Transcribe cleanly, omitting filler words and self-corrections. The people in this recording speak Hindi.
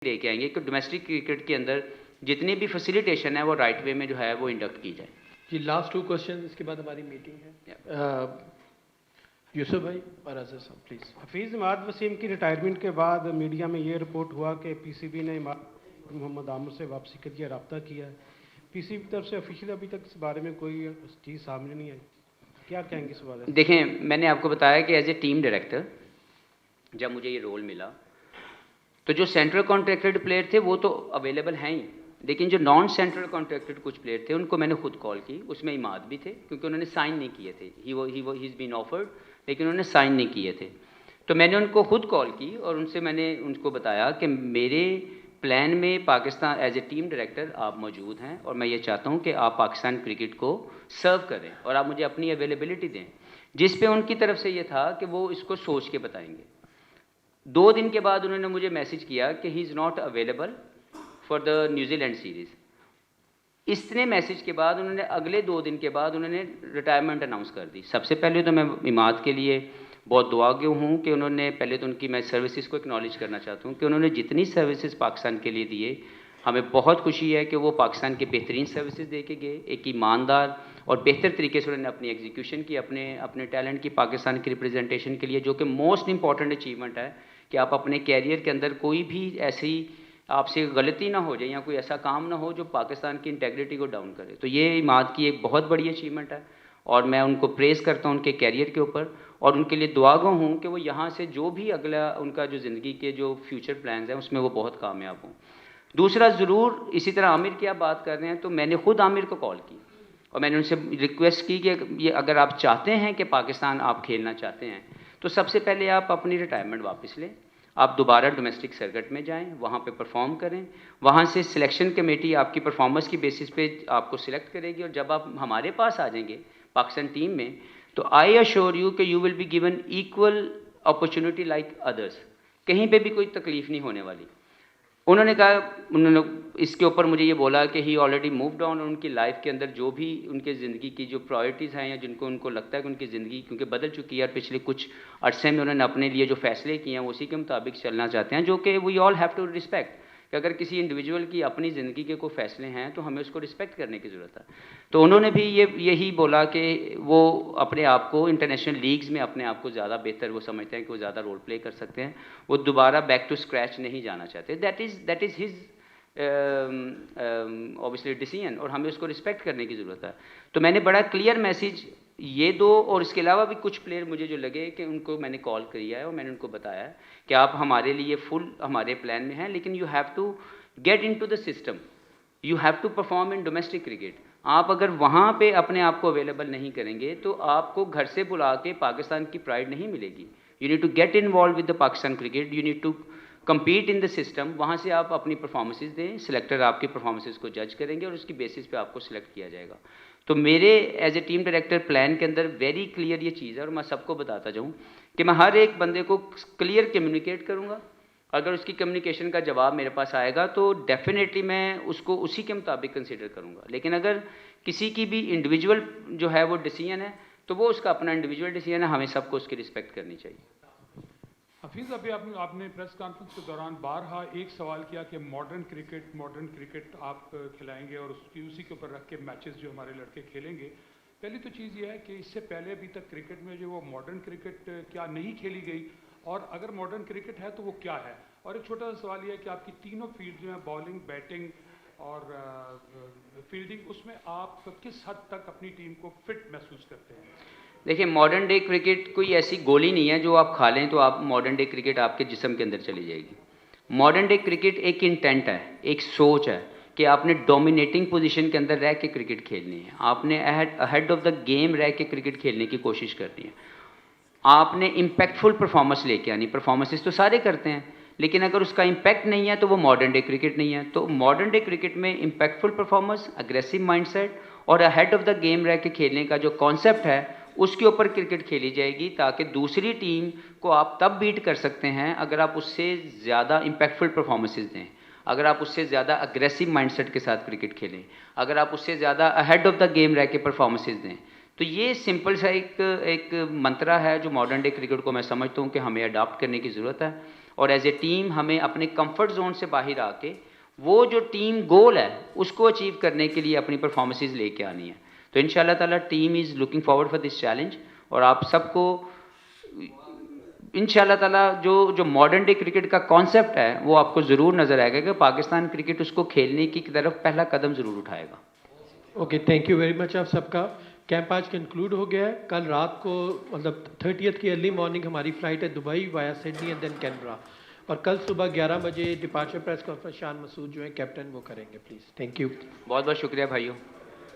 लेके आएंगे कि डोमेस्टिक क्रिकेट के अंदर जितनी भी फैसिलिटेशन है वो राइट वे में जो है वो इंडक्ट की जाए। जी लास्ट 2 क्वेश्चन, इसके बाद हमारी मीटिंग है। यूसुफ भाई और अजहर साहब प्लीज। हफीज़ इमाद वसीम की रिटायरमेंट के बाद मीडिया में ये रिपोर्ट हुआ कि पीसीबी ने मोहम्मद आमिर से वापसी के लिए रब्ता किया है। पीसीबी की तरफ से ऑफिशियल अभी तक इस बारे में कोई चीज़ सामने नहीं आई, क्या कहेंगे इस बारे में? देखें, मैंने आपको बताया कि एज ए टीम डायरेक्टर जब मुझे ये रोल मिला तो जो सेंट्रल कॉन्ट्रैक्टेड प्लेयर थे वो तो अवेलेबल हैं ही, लेकिन जो नॉन सेंट्रल कॉन्ट्रैक्टेड कुछ प्लेयर थे उनको मैंने खुद कॉल की। उसमें इमाद भी थे क्योंकि उन्होंने साइन नहीं किए थे। ही इज़ बीन ऑफर्ड लेकिन उन्होंने साइन नहीं किए थे। तो मैंने उनको खुद कॉल की और उनसे मैंने उनको बताया कि मेरे प्लान में Pakistan as a team director आप मौजूद हैं और मैं ये चाहता हूँ कि आप पाकिस्तान क्रिकेट को सर्व करें और आप मुझे अपनी अवेलेबिलिटी दें। जिस पे उनकी तरफ से ये था कि वो इसको सोच के बताएंगे। 2 दिन के बाद उन्होंने मुझे मैसेज किया कि he is not available for the New Zealand series. इतने मैसेज के बाद उन्होंने अगले 2 दिन के बाद उन्होंने रिटायरमेंट अनाउंस कर दी। सबसे पहले तो मैं इमाद के लिए बहुत दुआगो हूँ कि उन्होंने पहले तो उनकी मैं सर्विसेज को एक्नॉलेज करना चाहता हूँ कि उन्होंने जितनी सर्विसेज पाकिस्तान के लिए दिए, हमें बहुत खुशी है कि वो पाकिस्तान के बेहतरीन सर्विसेज दे के गए। एक ईमानदार और बेहतर तरीके से उन्होंने अपनी एग्जीक्यूशन की, अपने टैलेंट की पाकिस्तान की रिप्रेजेंटेशन के लिए, जो कि मोस्ट इंपॉर्टेंट अचीवमेंट है कि आप अपने कैरियर के अंदर कोई भी ऐसी आपसे गलती ना हो जाए या कोई ऐसा काम ना हो जो पाकिस्तान की इंटेग्रिटी को डाउन करे। तो ये इमाद की एक बहुत बड़ी अचीवमेंट है और मैं उनको प्रेज़ करता हूँ उनके कैरियर के ऊपर और उनके लिए दुआगो हूँ कि वो यहाँ से जो भी अगला उनका जो ज़िंदगी के जो फ्यूचर प्लान्स हैं उसमें वो बहुत कामयाब हों। दूसरा, ज़रूर इसी तरह आमिर की आप बात कर रहे हैं तो मैंने खुद आमिर को कॉल की और मैंने उनसे रिक्वेस्ट की कि ये अगर आप चाहते हैं कि पाकिस्तान आप खेलना चाहते हैं तो सबसे पहले आप अपनी रिटायरमेंट वापस लें, आप दोबारा डोमेस्टिक सर्किट में जाएं, वहाँ पे परफॉर्म करें, वहाँ से सिलेक्शन कमेटी आपकी परफॉर्मेंस की बेसिस पे आपको सिलेक्ट करेगी और जब आप हमारे पास आ जाएंगे पाकिस्तान टीम में तो आई अश्योर यू कि you will be given equal opportunity like others. कहीं पे भी कोई तकलीफ नहीं होने वाली। उन्होंने इसके ऊपर मुझे ये बोला कि ही ऑलरेडी मूव्ड ऑन और उनकी लाइफ के अंदर जो भी उनके ज़िंदगी की जो प्रायोरिटीज़ हैं या जिनको उनको लगता है कि उनकी ज़िंदगी क्योंकि बदल चुकी है और पिछले कुछ अरसे में उन्होंने अपने लिए जो फ़ैसले किए हैं उसी के मुताबिक चलना चाहते हैं, जो कि we all have to respect कि अगर किसी इंडिविजुअल की अपनी ज़िंदगी के कोई फ़ैसले हैं तो हमें उसको रिस्पेक्ट करने की ज़रूरत है। तो उन्होंने भी यही बोला कि वो अपने आप को इंटरनेशनल लीग्स में अपने आप को ज़्यादा बेहतर वो समझते हैं कि वो ज़्यादा रोल प्ले कर सकते हैं, वो दोबारा बैक टू स्क्रैच नहीं जाना चाहते। That is his obviously decision और हमें उसको रिस्पेक्ट करने की ज़रूरत है। तो मैंने बड़ा क्लियर मैसेज ये दो और इसके अलावा भी कुछ प्लेयर मुझे जो लगे कि उनको मैंने कॉल किया है और मैंने उनको बताया है कि आप हमारे लिए फुल हमारे प्लान में हैं, लेकिन you have to get into the system, you have to perform in domestic cricket. आप अगर वहाँ पे अपने आप को अवेलेबल नहीं करेंगे तो आपको घर से बुला के पाकिस्तान की प्राइड नहीं मिलेगी। You need to get involve with the Pakistan cricket, you need to compete in the system. वहाँ से आप अपनी परफॉर्मेंसेज दें, सिलेक्टर आपकी परफॉर्मेंसेज को जज करेंगे और उसकी बेसिस पे आपको सिलेक्ट किया जाएगा। तो मेरे as a team director plan के अंदर वेरी क्लियर ये चीज़ है और मैं सबको बताता जाऊँ कि मैं हर एक बंदे को क्लियर कम्युनिकेट करूँगा। अगर उसकी कम्युनिकेशन का जवाब मेरे पास आएगा तो डेफिनेटली मैं उसको उसी के मुताबिक कंसिडर करूँगा। लेकिन अगर किसी की भी इंडिविजुअल जो है वो डिसीजन है तो वो उसका अपना इंडिविजुअल डिसीजन है, हमें सबको उसकी रिस्पेक्ट करनी चाहिए। हफीज़, अभी आपने प्रेस कॉन्फ्रेंस के दौरान बारहा एक सवाल किया कि मॉडर्न क्रिकेट आप खिलाएंगे और उसी के ऊपर रख के मैचेस जो हमारे लड़के खेलेंगे। पहली तो चीज़ ये है कि इससे पहले अभी तक क्रिकेट में जो वो मॉडर्न क्रिकेट क्या नहीं खेली गई और अगर मॉडर्न क्रिकेट है तो वो क्या है। और एक छोटा सा सवाल ये है कि आपकी तीनों फील्ड जो है बॉलिंग, बैटिंग और फील्डिंग, उसमें आप किस हद तक अपनी टीम को फिट महसूस करते हैं? देखिए, मॉडर्न डे क्रिकेट कोई ऐसी गोली नहीं है जो आप खा लें तो आप मॉडर्न डे क्रिकेट आपके जिस्म के अंदर चली जाएगी। मॉडर्न डे क्रिकेट एक इंटेंट है, एक सोच है कि आपने डोमिनेटिंग पोजीशन के अंदर रह के क्रिकेट खेलनी है, आपने अहेड ऑफ द गेम रह के क्रिकेट खेलने की कोशिश करनी है, आपने इम्पैक्टफुल परफॉर्मेंस लेके आनी। परफॉर्मेंसेस तो सारे करते हैं लेकिन अगर उसका इम्पैक्ट नहीं है तो वो मॉडर्न डे क्रिकेट नहीं है। तो मॉडर्न डे क्रिकेट में इम्पैक्टफुल परफॉर्मेंस, अग्रेसिव माइंडसेट और अहेड ऑफ द गेम रह के खेलने का जो कॉन्सेप्ट है उसके ऊपर क्रिकेट खेली जाएगी ताकि दूसरी टीम को आप तब बीट कर सकते हैं अगर आप उससे ज़्यादा इम्पैक्टफुल परफॉर्मेंसेस दें, अगर आप उससे ज़्यादा अग्रेसिव माइंडसेट के साथ क्रिकेट खेलें, अगर आप उससे ज़्यादा अहेड ऑफ द गेम रह के परफॉर्मेंसेस दें। तो ये सिंपल सा एक मंत्रा है जो मॉडर्न डे क्रिकेट को मैं समझता हूँ कि हमें अडॉप्ट करने की ज़रूरत है और एज ए टीम हमें अपने कंफर्ट जोन से बाहर आके वो जो टीम गोल है उसको अचीव करने के लिए अपनी परफॉर्मेंसेज लेके आनी है। तो इंशाल्लाह ताला team is looking forward for this challenge, और आप सबको इंशाल्लाह ताला जो मॉडर्न डे क्रिकेट का कॉन्सेप्ट है वो आपको ज़रूर नज़र आएगा कि पाकिस्तान क्रिकेट उसको खेलने की तरफ पहला कदम ज़रूर उठाएगा। Okay, thank you very much आप सबका। कैंप आज कंक्लूड हो गया है। कल रात को मतलब 30th की अर्ली मॉर्निंग हमारी फ़्लाइट है Dubai via Sydney and then Canberra, और कल सुबह 11 बजे departure press conference Shan Masood जो है कैप्टन वो करेंगे। Please, thank you. बहुत बहुत शुक्रिया भाइयों।